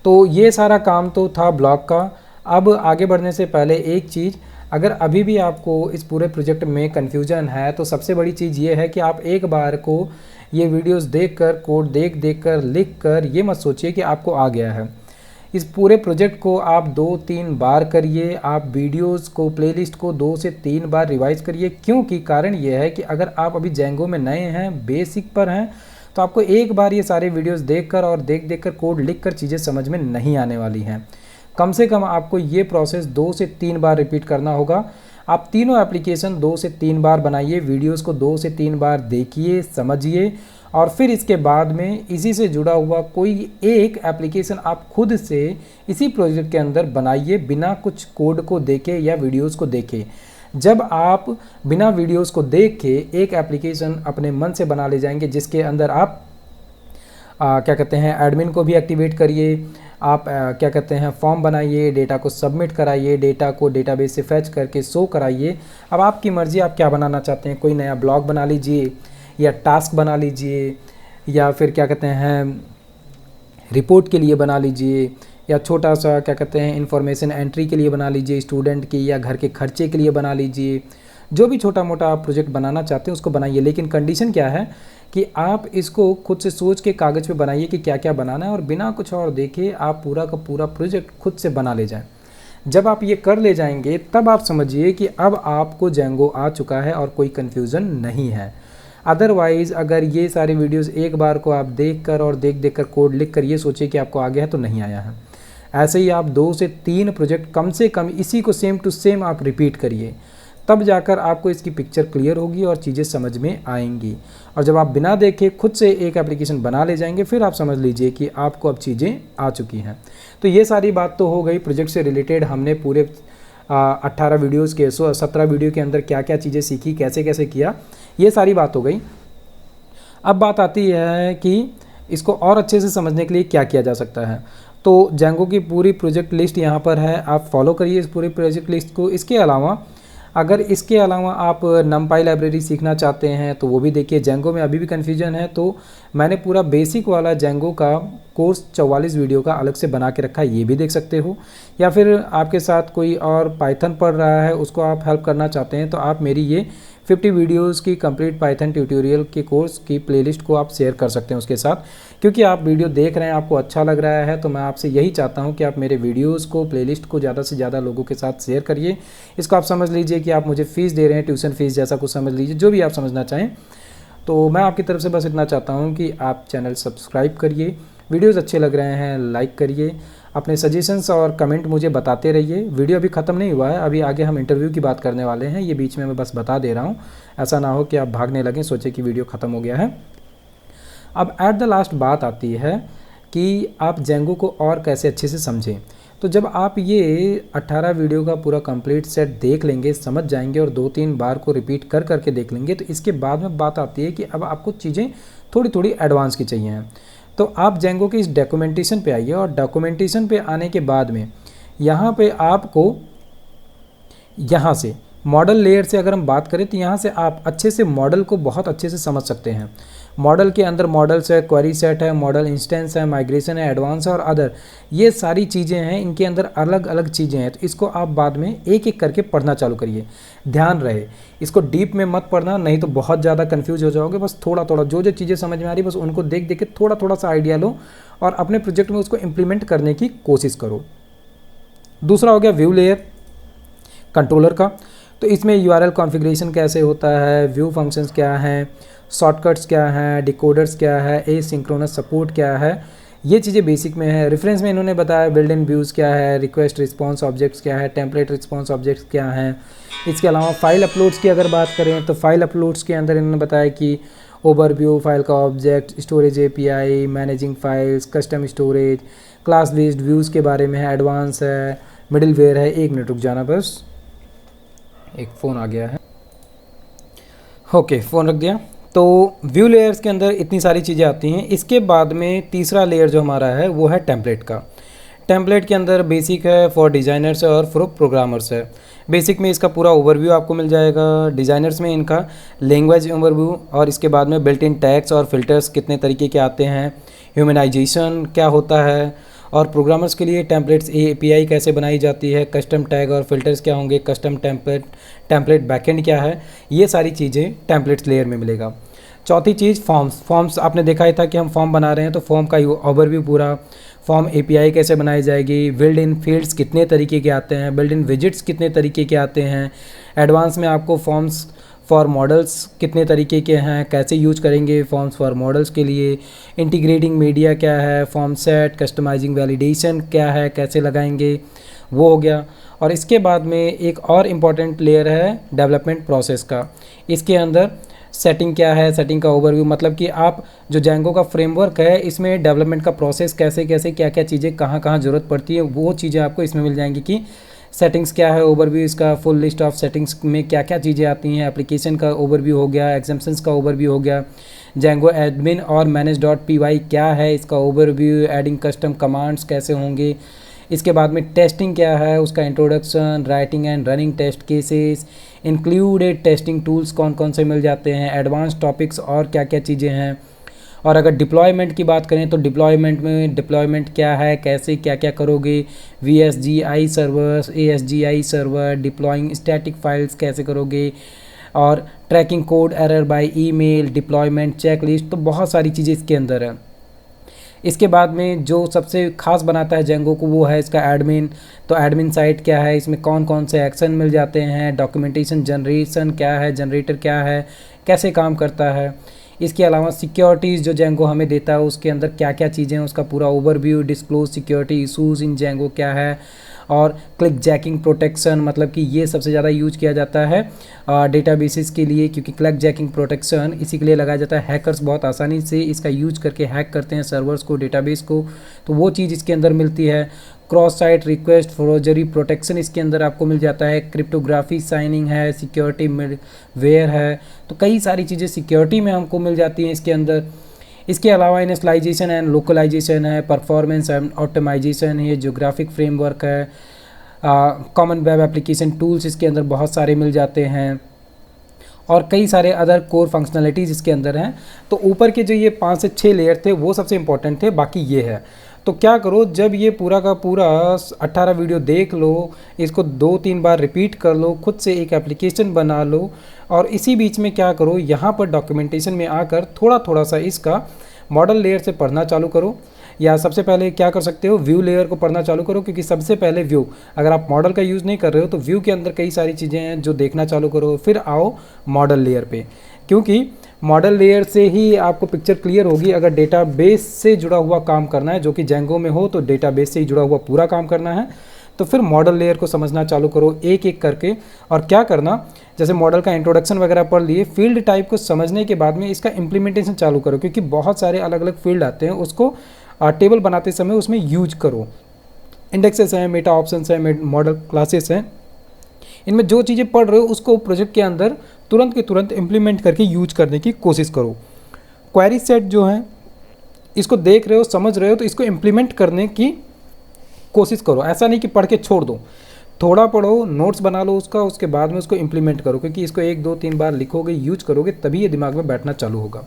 तो ये सारा काम तो था ब्लॉग का। अब आगे बढ़ने से पहले एक चीज़, अगर अभी भी आपको इस पूरे प्रोजेक्ट में कन्फ्यूजन है तो सबसे बड़ी चीज़ ये है कि आप एक बार को ये वीडियोस देखकर, कोड देख कर, लिख कर ये मत सोचिए कि आपको आ गया है। इस पूरे प्रोजेक्ट को आप 2-3 बार करिए। आप वीडियोस को, प्लेलिस्ट को 2 से 3 बार रिवाइज करिए। क्योंकि कारण ये है कि अगर आप अभी जेंगो में नए हैं, बेसिक पर हैं, तो आपको एक बार ये सारे वीडियोस देखकर और देख कर कोड लिखकर चीज़ें समझ में नहीं आने वाली हैं। कम से कम आपको ये प्रोसेस 2 से 3 बार रिपीट करना होगा। आप तीनों एप्लीकेशन 2 से 3 बार बनाइए, वीडियोस को 2 से 3 बार देखिए, समझिए और फिर इसके बाद में इसी से जुड़ा हुआ कोई एक एप्लीकेशन आप खुद से इसी प्रोजेक्ट के अंदर बनाइए बिना कुछ कोड को देखे या वीडियोस को देखे। जब आप बिना वीडियोस को देख के एक एप्लीकेशन अपने मन से बना ले जाएंगे जिसके अंदर आप क्या कहते हैं एडमिन को भी एक्टिवेट करिए, आप क्या कहते हैं फॉर्म बनाइए, डेटा को सबमिट कराइए, डेटा को डेटाबेस से फैच करके शो कराइए। अब आपकी मर्ज़ी, आप क्या बनाना चाहते हैं, कोई नया ब्लॉग बना लीजिए या टास्क बना लीजिए या फिर क्या कहते हैं रिपोर्ट के लिए बना लीजिए या छोटा सा क्या कहते हैं इंफॉर्मेशन एंट्री के लिए बना लीजिए, स्टूडेंट की या घर के खर्चे के लिए बना लीजिए। जो भी छोटा मोटा आप प्रोजेक्ट बनाना चाहते हैं उसको बनाइए, लेकिन कंडीशन क्या है कि आप इसको खुद से सोच के कागज़ पे बनाइए कि क्या क्या बनाना है और बिना कुछ और देखे आप पूरा का पूरा प्रोजेक्ट खुद से बना ले जाएं। जब आप ये कर ले जाएंगे तब आप समझिए कि अब आपको जेंगो आ चुका है और कोई कन्फ्यूज़न नहीं है। अदरवाइज़ अगर ये सारे वीडियोस एक बार को आप देख कर और देख कर कोड लिख कर ये सोचिए कि आपको आ गया है तो नहीं आया है। ऐसे ही आप 2 से 3 प्रोजेक्ट कम से कम इसी को सेम टू सेम आप रिपीट करिए, तब जाकर आपको इसकी पिक्चर क्लियर होगी और चीज़ें समझ में आएंगी। और जब आप बिना देखे खुद से एक एप्लीकेशन बना ले जाएंगे फिर आप समझ लीजिए कि आपको अब चीज़ें आ चुकी हैं। तो ये सारी बात तो हो गई प्रोजेक्ट से रिलेटेड। हमने पूरे 18 वीडियोज़ के 17 वीडियो के अंदर क्या क्या चीज़ें सीखी, कैसे कैसे किया, ये सारी बात हो गई। अब बात आती है कि इसको और अच्छे से समझने के लिए क्या किया जा सकता है। तो जेंगो की पूरी प्रोजेक्ट लिस्ट यहाँ पर है, आप फॉलो करिए इस पूरी प्रोजेक्ट लिस्ट को। इसके अलावा अगर इसके अलावा आप नमपाई लाइब्रेरी सीखना चाहते हैं तो वो भी देखिए। जेंगो में अभी भी कन्फ्यूजन है तो मैंने पूरा बेसिक वाला जेंगो का कोर्स 44 वीडियो का अलग से बना के रखा है, ये भी देख सकते हो। या फिर आपके साथ कोई और पाइथन पढ़ रहा है उसको आप हेल्प करना चाहते हैं तो आप मेरी ये 50 वीडियोज़ की कंप्लीट पाइथन ट्यूटोरियल के कोर्स की प्लेलिस्ट को आप शेयर कर सकते हैं उसके साथ। क्योंकि आप वीडियो देख रहे हैं, आपको अच्छा लग रहा है, तो मैं आपसे यही चाहता हूं कि आप मेरे वीडियोस को, प्लेलिस्ट को ज़्यादा से ज़्यादा लोगों के साथ शेयर करिए। इसको आप समझ लीजिए कि आप मुझे फ़ीस दे रहे हैं, ट्यूशन फ़ीस जैसा कुछ समझ लीजिए, जो भी आप समझना चाहें। तो मैं आपकी तरफ से बस इतना चाहता हूँ कि आप चैनल सब्सक्राइब करिए, वीडियोस अच्छे लग रहे हैं लाइक करिए, अपने सजेशंस और कमेंट मुझे बताते रहिए। वीडियो अभी ख़त्म नहीं हुआ है, अभी आगे हम इंटरव्यू की बात करने वाले हैं, ये बीच में मैं बस बता दे रहा हूँ, ऐसा ना हो कि आप भागने लगें, सोचे कि वीडियो ख़त्म हो गया है। अब एट द लास्ट बात आती है कि आप जेंगो को और कैसे अच्छे से समझें। तो जब आप ये 18 वीडियो का पूरा कंप्लीट सेट देख लेंगे, समझ जाएंगे और 2-3 बार को रिपीट कर करके देख लेंगे, तो इसके बाद में बात आती है कि अब आपको चीज़ें थोड़ी थोड़ी एडवांस की चाहिए हैं। तो आप जेंगो के इस डॉक्यूमेंटेशन पे आइए, और डॉक्यूमेंटेशन पे आने के बाद में यहाँ पे आपको यहाँ से मॉडल लेयर से अगर हम बात करें तो यहाँ से आप अच्छे से मॉडल को बहुत अच्छे से समझ सकते हैं। मॉडल के अंदर मॉडल्स है, क्वेरी सेट है, मॉडल इंस्टेंस है, माइग्रेशन है, एडवांस है और अदर, ये सारी चीज़ें हैं, इनके अंदर अलग अलग चीज़ें हैं। तो इसको आप बाद में एक एक करके पढ़ना चालू करिए। ध्यान रहे, इसको डीप में मत पढ़ना, नहीं तो बहुत ज़्यादा कन्फ्यूज हो जाओगे। बस थोड़ा थोड़ा जो जो चीज़ें समझ में आ रही बस उनको देख देख के थोड़ा थोड़ा सा आइडिया लो और अपने प्रोजेक्ट में उसको इम्प्लीमेंट करने की कोशिश करो। दूसरा हो गया व्यू लेयर कंट्रोलर का। तो इसमें यूआरएल कॉन्फ़िगरेशन कैसे होता है, व्यू फंक्शंस क्या हैं, शॉर्टकट्स क्या हैं, डिकोडर्स क्या है, एसिंक्रोनस सपोर्ट क्या है, ये चीज़ें बेसिक में है। रेफरेंस में इन्होंने बताया बिल्ड इन व्यूज़ क्या है, रिक्वेस्ट रिस्पांस ऑब्जेक्ट्स क्या है, टेम्पलेट रिस्पांस ऑब्जेक्ट्स क्या हैं। इसके अलावा फाइल अपलोड्स की अगर बात करें तो फाइल अपलोड्स के अंदर इन्होंने बताया कि ओवरव्यू, फाइल का object, storage API, managing files, custom storage, class based views के बारे में है, एडवांस है, मिडिल वेयर है। 1 मिनट रुक जाना, बस एक फ़ोन आ गया है। ओके, फ़ोन रख दिया। तो व्यू लेयर्स के अंदर इतनी सारी चीज़ें आती हैं। इसके बाद में तीसरा लेयर जो हमारा है वो है टेम्पलेट का। टेम्पलेट के अंदर बेसिक है, फॉर डिज़ाइनर्स और फॉर प्रोग्रामर्स है। बेसिक में इसका पूरा ओवरव्यू आपको मिल जाएगा, डिज़ाइनर्स में इनका लैंग्वेज ओवरव्यू, और इसके बाद में बिल्ट इन टैग्स और फिल्टर्स कितने तरीके के आते हैं, ह्यूमनाइजेशन क्या होता है, और प्रोग्रामर्स के लिए टेम्पलेट्स एपीआई कैसे बनाई जाती है, कस्टम टैग और फिल्टर्स क्या होंगे, कस्टम टेम्पलेट बैकएंड क्या है, ये सारी चीज़ें टेम्पलेट्स लेयर में मिलेगा। चौथी चीज़ फॉर्म्स आपने देखा ही था कि हम फॉर्म बना रहे हैं, तो फॉर्म का ओवरव्यू पूरा, फॉर्म एपीआई कैसे बनाई जाएगी, बिल्ड इन फील्ड्स कितने तरीके के आते हैं, बिल्ड इन विजिट्स कितने तरीके के आते हैं, एडवांस में आपको फॉर्म्स फॉर मॉडल्स कितने तरीके के हैं, कैसे यूज करेंगे फॉर्म्स फॉर मॉडल्स के लिए, इंटीग्रेटिंग मीडिया क्या है, फॉर्म सेट, कस्टमाइजिंग वैलिडेशन क्या है, कैसे लगाएंगे, वो हो गया। और इसके बाद में एक और इम्पॉर्टेंट लेयर है डेवलपमेंट प्रोसेस का। इसके अंदर सेटिंग क्या है, सेटिंग का ओवरव्यू, मतलब कि आप जो जेंगो का फ्रेमवर्क है इसमें डेवलपमेंट का प्रोसेस कैसे कैसे क्या क्या चीज़ें कहाँ कहाँ ज़रूरत पड़ती है, वो चीज़ें आपको इसमें मिल जाएंगी कि सेटिंग्स क्या है, ओवरव्यू इसका, फुल लिस्ट ऑफ सेटिंग्स में क्या क्या चीज़ें आती हैं, एप्लीकेशन का ओवरव्यू हो गया, एग्जाम्पशंस का ओवरव्यू हो गया, जेंगो एडमिन और manage.py क्या है इसका ओवरव्यू, एडिंग कस्टम कमांड्स कैसे होंगे, इसके बाद में टेस्टिंग क्या है उसका introduction, writing and running test cases, included testing tools कौन कौन से मिल जाते हैं, एडवांस टॉपिक्स और क्या क्या चीज़ें हैं। और अगर डिप्लॉयमेंट की बात करें तो डिप्लॉयमेंट में डिप्लॉयमेंट क्या है, कैसे क्या क्या करोगे, VSGI servers, ASGI server, deploying static files कैसे करोगे, और tracking code error by email, deployment checklist, तो बहुत सारी चीज़ें इसके अंदर है। इसके बाद में जो सबसे खास बनाता है जेंगो को वो है इसका एडमिन। तो एडमिन साइट क्या है, इसमें कौन कौन से एक्शन मिल जाते हैं, डॉक्यूमेंटेशन जनरेशन क्या है, जनरेटर क्या है, कैसे काम करता है। इसके अलावा सिक्योरिटीज़ जो जेंगो हमें देता है उसके अंदर क्या क्या चीज़ें हैं उसका पूरा ओवरव्यू, डिस्क्लोज सिक्योरिटी इशूज़ इन जेंगो क्या है, और क्लिक जैकिंग प्रोटेक्शन, मतलब कि ये सबसे ज़्यादा यूज किया जाता है डेटाबेसेस के लिए, क्योंकि क्लिक जैकिंग प्रोटेक्शन इसी के लिए लगाया जाता है। हैकर्स बहुत आसानी से इसका यूज करके हैक करते हैं सर्वर्स को, डेटाबेस को, तो वो चीज़ इसके अंदर मिलती है। Cross site request forgery protection इसके अंदर आपको मिल जाता है, क्रिप्टोग्राफी साइनिंग है, सिक्योरिटी वेयर है, तो कई सारी चीज़ें सिक्योरिटी में हमको मिल जाती हैं इसके अंदर। इसके अलावा इनिशियलाइजेशन एंड लोकलाइजेशन है, परफॉर्मेंस एंड ऑप्टिमाइजेशन है, ज्योग्राफिक फ्रेमवर्क है, कॉमन वेब एप्लीकेशन टूल्स इसके अंदर बहुत सारे मिल जाते हैं, और कई सारे अदर कोर फंक्शनलिटीज़ इसके अंदर हैं। तो ऊपर के जो ये 5 से 6 लेयर थे वो सबसे इंपॉर्टेंट थे, बाकी ये है। तो क्या करो, जब ये पूरा का पूरा 18 वीडियो देख लो, इसको 2-3 बार रिपीट कर लो, खुद से एक एप्लीकेशन बना लो, और इसी बीच में क्या करो, यहाँ पर डॉक्यूमेंटेशन में आकर थोड़ा थोड़ा सा इसका मॉडल लेयर से पढ़ना चालू करो, या सबसे पहले क्या कर सकते हो, व्यू लेयर को पढ़ना चालू करो, क्योंकि सबसे पहले व्यू, अगर आप मॉडल का यूज़ नहीं कर रहे हो तो व्यू के अंदर कई सारी चीज़ें हैं जो देखना चालू करो, फिर आओ मॉडल लेयर पे, क्योंकि मॉडल लेयर से ही आपको पिक्चर क्लियर होगी। अगर डेटाबेस से जुड़ा हुआ काम करना है, जो कि जेंगो में हो, तो डेटाबेस से ही जुड़ा हुआ पूरा काम करना है, तो फिर मॉडल लेयर को समझना चालू करो एक एक करके। और क्या करना, जैसे मॉडल का इंट्रोडक्शन वगैरह पढ़ लिए, फील्ड टाइप को समझने के बाद में इसका इम्प्लीमेंटेशन चालू करो, क्योंकि बहुत सारे अलग अलग फील्ड आते हैं, उसको टेबल बनाते समय उसमें यूज करो। इंडेक्सेस हैं, मेटा ऑप्शंस हैं, मॉडल क्लासेस हैं, इनमें जो चीज़ें पढ़ रहे हो उसको प्रोजेक्ट के अंदर तुरंत के तुरंत इम्प्लीमेंट करके यूज करने की कोशिश करो। क्वेरी सेट जो है, इसको देख रहे हो, समझ रहे हो, तो इसको इम्प्लीमेंट करने की कोशिश करो। ऐसा नहीं कि पढ़ के छोड़ दो, थोड़ा पढ़ो, नोट्स बना लो उसका, उसके बाद में उसको इम्प्लीमेंट करो, क्योंकि इसको 1 2 3 बार लिखोगे, यूज करोगे, तभी ये दिमाग में बैठना चालू होगा।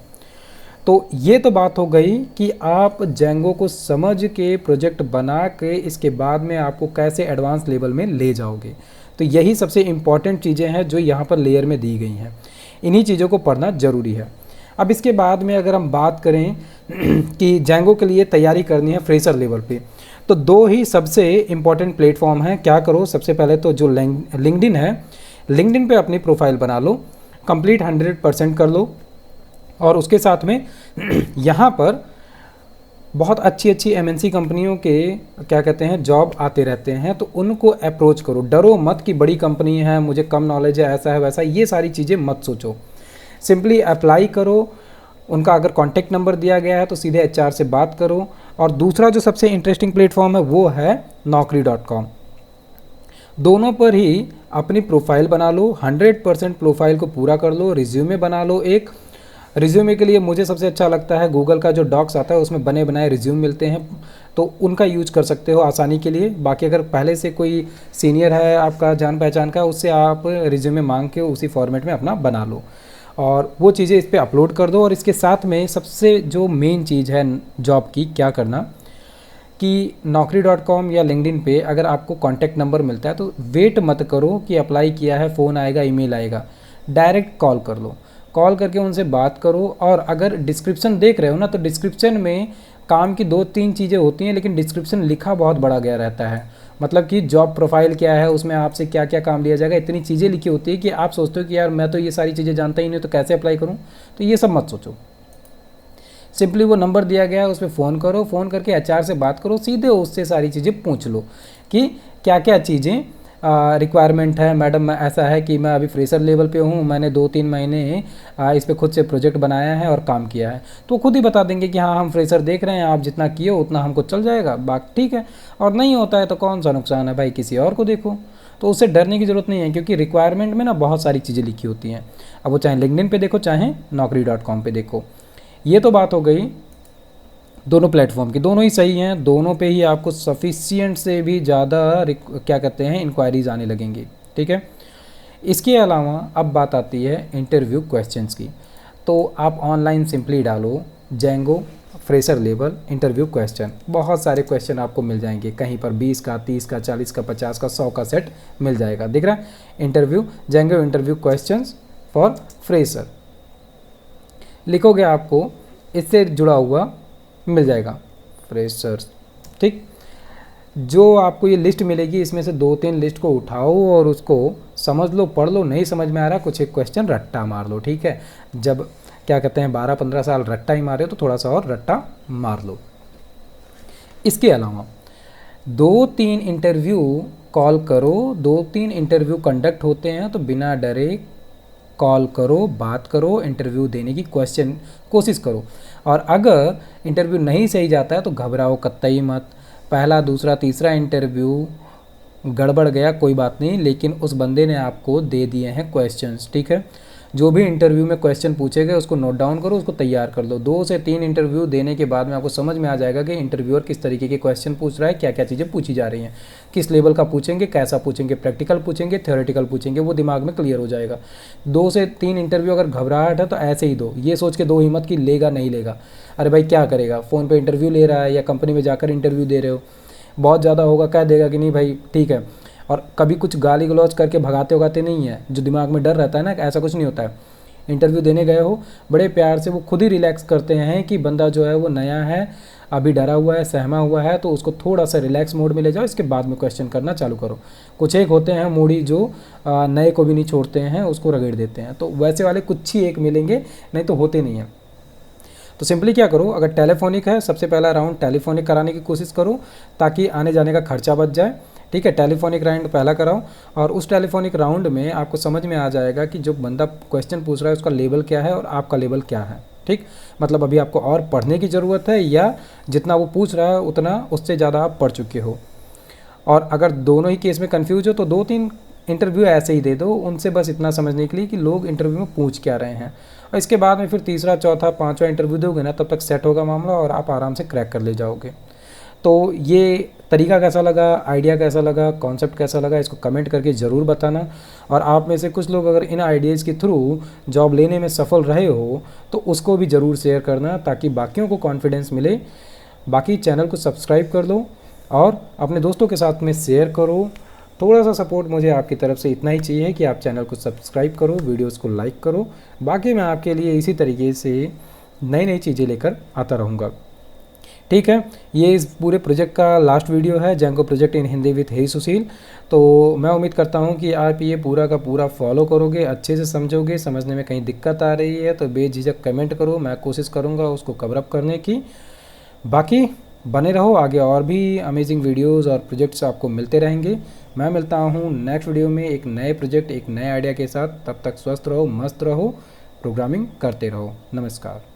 तो ये तो बात हो गई कि आप जेंगो को समझ के प्रोजेक्ट बना के इसके बाद में आपको कैसे एडवांस लेवल में ले जाओगे। तो यही सबसे इम्पॉर्टेंट चीज़ें हैं जो यहाँ पर लेयर में दी गई हैं, इन्हीं चीज़ों को पढ़ना ज़रूरी है। अब इसके बाद में अगर हम बात करें कि जेंगो के लिए तैयारी करनी है फ्रेशर लेवल पे, तो 2 ही सबसे इम्पॉर्टेंट प्लेटफॉर्म हैं। क्या करो, सबसे पहले तो जो लिंक्डइन है, लिंक्डइन पे अपनी प्रोफाइल बना लो, कंप्लीट 100% कर लो। और उसके साथ में यहाँ पर बहुत अच्छी अच्छी एमएनसी कंपनियों के क्या कहते हैं जॉब आते रहते हैं, तो उनको अप्रोच करो। डरो मत कि बड़ी कंपनी है, मुझे कम नॉलेज है, ऐसा है वैसा, ये सारी चीज़ें मत सोचो। सिंपली अप्लाई करो। उनका अगर कॉन्टैक्ट नंबर दिया गया है तो सीधे एचआर से बात करो। और दूसरा जो सबसे इंटरेस्टिंग प्लेटफॉर्म है वो है naukri.com। दोनों पर ही अपनी प्रोफाइल बना लो, 100% प्रोफाइल को पूरा कर लो, रिज्यूमे बना लो। एक रिज्यूमे के लिए मुझे सबसे अच्छा लगता है गूगल का जो डॉक्स आता है, उसमें बने बनाए रिज्यूम मिलते हैं, तो उनका यूज कर सकते हो आसानी के लिए। बाकी अगर पहले से कोई सीनियर है आपका जान पहचान का, उससे आप रिज्यूमे मांग के उसी फॉर्मेट में अपना बना लो और वो चीज़ें इस पर अपलोड कर दो। और इसके साथ में सबसे जो मेन चीज़ है जॉब की, क्या करना कि naukri.com या लिंक्डइन पे अगर आपको कॉन्टैक्ट नंबर मिलता है तो वेट मत करो कि अप्लाई किया है, फ़ोन आएगा, ईमेल आएगा, डायरेक्ट कॉल कर लो। कॉल करके उनसे बात करो। और अगर डिस्क्रिप्शन देख रहे हो ना, तो डिस्क्रिप्शन में काम की 2-3 चीज़ें होती हैं, लेकिन डिस्क्रिप्शन लिखा बहुत बड़ा गया रहता है। मतलब कि जॉब प्रोफाइल क्या है, उसमें आपसे क्या क्या काम लिया जाएगा, इतनी चीज़ें लिखी होती है कि आप सोचते हो कि यार मैं तो ये सारी चीज़ें जानता ही नहीं, तो कैसे अप्लाई करूँ। तो ये सब मत सोचो, सिंपली वो नंबर दिया गया है उस पर फ़ोन करो, फ़ोन करके एचआर से बात करो, सीधे उससे सारी चीज़ें पूछ लो कि क्या क्या चीज़ें रिक्वायरमेंट है। मैडम मैं ऐसा है कि मैं अभी फ्रेशर लेवल पे हूँ, मैंने 2-3 महीने इस पे खुद से प्रोजेक्ट बनाया है और काम किया है, तो खुद ही बता देंगे कि हाँ हम फ्रेशर देख रहे हैं, आप जितना किए उतना हमको चल जाएगा, बात ठीक है। और नहीं होता है तो कौन सा नुकसान है भाई, किसी और को देखो। तो उससे डरने की ज़रूरत नहीं है, क्योंकि रिक्वायरमेंट में ना बहुत सारी चीज़ें लिखी होती हैं। अब वो चाहे लिंक्डइन पे देखो, चाहे naukri.com पे देखो। ये तो बात हो गई दोनों प्लेटफॉर्म की, दोनों ही सही हैं, दोनों पे ही आपको सफिशिएंट से भी ज़्यादा क्या कहते हैं इंक्वायरीज आने लगेंगी, ठीक है। इसके अलावा अब बात आती है इंटरव्यू क्वेश्चंस की। तो आप ऑनलाइन सिंपली डालो Django fresher level interview question, बहुत सारे क्वेश्चन आपको मिल जाएंगे, कहीं पर 20 का, 30 का, 40 का, 50 का, 100 का सेट मिल जाएगा। दिख रहा है interview, Django interview questions for fresher लिखोगे, आपको इससे जुड़ा हुआ मिल जाएगा फ्रेशर्स, ठीक। जो आपको ये लिस्ट मिलेगी, इसमें से 2-3 लिस्ट को उठाओ और उसको समझ लो, पढ़ लो। नहीं समझ में आ रहा, कुछ एक क्वेश्चन रट्टा मार लो, ठीक है। जब क्या कहते हैं 12-15 साल रट्टा ही मारे, तो थोड़ा सा और रट्टा मार लो। इसके अलावा 2-3 इंटरव्यू कॉल करो, 2-3 इंटरव्यू कंडक्ट होते हैं, तो बिना डरे कॉल करो, बात करो, इंटरव्यू देने की कोशिश करो। और अगर इंटरव्यू नहीं सही जाता है तो घबराओ कतई मत। पहला, दूसरा, तीसरा इंटरव्यू गड़बड़ गया कोई बात नहीं, लेकिन उस बंदे ने आपको दे दिए हैं क्वेश्चंस, ठीक है। जो भी इंटरव्यू में क्वेश्चन पूछे गए उसको नोट डाउन करो, उसको तैयार कर लो। 2 से 3 इंटरव्यू देने के बाद में आपको समझ में आ जाएगा कि इंटरव्यूअर किस तरीके के क्वेश्चन पूछ रहा है, क्या क्या चीज़ें पूछी जा रही हैं, किस लेवल का पूछेंगे, कैसा पूछेंगे, प्रैक्टिकल पूछेंगे, थ्योरेटिकल पूछेंगे, वो दिमाग में क्लियर हो जाएगा। 2 से 3 इंटरव्यू अगर घबराहट है तो ऐसे ही दो, ये सोच के दो हिम्मत कि लेगा नहीं लेगा। अरे भाई क्या करेगा, फ़ोन पर इंटरव्यू ले रहा है या कंपनी में जाकर इंटरव्यू दे रहे हो, बहुत ज़्यादा होगा कह देगा कि नहीं भाई ठीक है। और कभी कुछ गाली गलौज करके भगाते उगाते नहीं है, जो दिमाग में डर रहता है ना, ऐसा कुछ नहीं होता है। इंटरव्यू देने गए हो, बड़े प्यार से वो खुद ही रिलैक्स करते हैं कि बंदा जो है वो नया है, अभी डरा हुआ है, सहमा हुआ है, तो उसको थोड़ा सा रिलैक्स मोड में ले जाओ, इसके बाद में क्वेश्चन करना चालू करो। कुछ एक होते हैं मूडी जो नए को भी नहीं छोड़ते हैं, उसको रगड़ देते हैं, तो वैसे वाले कुछ ही एक मिलेंगे, नहीं तो होते नहीं हैं। तो सिंपली क्या करो, अगर टेलीफोनिक है सबसे पहला राउंड टेलीफोनिक कराने की कोशिश करो ताकि आने जाने का खर्चा बच जाए। ठीक है, टेलीफोनिक राउंड पहला कराओ और उस टेलीफोनिक राउंड में आपको समझ में आ जाएगा कि जो बंदा क्वेश्चन पूछ रहा है उसका लेवल क्या है और आपका लेवल क्या है। ठीक, मतलब अभी आपको और पढ़ने की ज़रूरत है या जितना वो पूछ रहा है उतना उससे ज़्यादा आप पढ़ चुके हो। और अगर दोनों ही केस में कंफ्यूज हो तो 2-3 इंटरव्यू ऐसे ही दे दो, उनसे बस इतना समझने के लिए कि लोग इंटरव्यू में पूछ क्या रहे हैं, और इसके बाद में फिर तीसरा, चौथा, पांचवा इंटरव्यू दोगे ना, तब तक सेट होगा मामला और आप आराम से क्रैक कर ले जाओगे। तो ये तरीका कैसा लगा, आइडिया कैसा लगा, कॉन्सेप्ट कैसा लगा, इसको कमेंट करके ज़रूर बताना। और आप में से कुछ लोग अगर इन आइडियाज़ के थ्रू जॉब लेने में सफल रहे हो तो उसको भी ज़रूर शेयर करना ताकि बाकियों को कॉन्फिडेंस मिले। बाकी चैनल को सब्सक्राइब कर दो और अपने दोस्तों के साथ में शेयर करो। थोड़ा सा सपोर्ट मुझे आपकी तरफ से इतना ही चाहिए कि आप चैनल को सब्सक्राइब करो, वीडियोस को लाइक करो। बाकी मैं आपके लिए इसी तरीके से नई नई चीज़ें लेकर आता रहूँगा। ठीक है, ये इस पूरे प्रोजेक्ट का लास्ट वीडियो है, Django project in Hindi with hey Sushil. तो मैं उम्मीद करता हूँ कि आप ये पूरा का पूरा फॉलो करोगे, अच्छे से समझोगे। समझने में कहीं दिक्कत आ रही है तो बेझिझक कमेंट करो, मैं कोशिश करूँगा उसको कवर अप करने की। बाकी बने रहो, आगे और भी अमेजिंग वीडियोस और प्रोजेक्ट्स आपको मिलते रहेंगे। मैं मिलता हूँ नेक्स्ट वीडियो में एक नए प्रोजेक्ट, एक नए आइडिया के साथ। तब तक स्वस्थ रहो, मस्त रहो, प्रोग्रामिंग करते रहो। नमस्कार।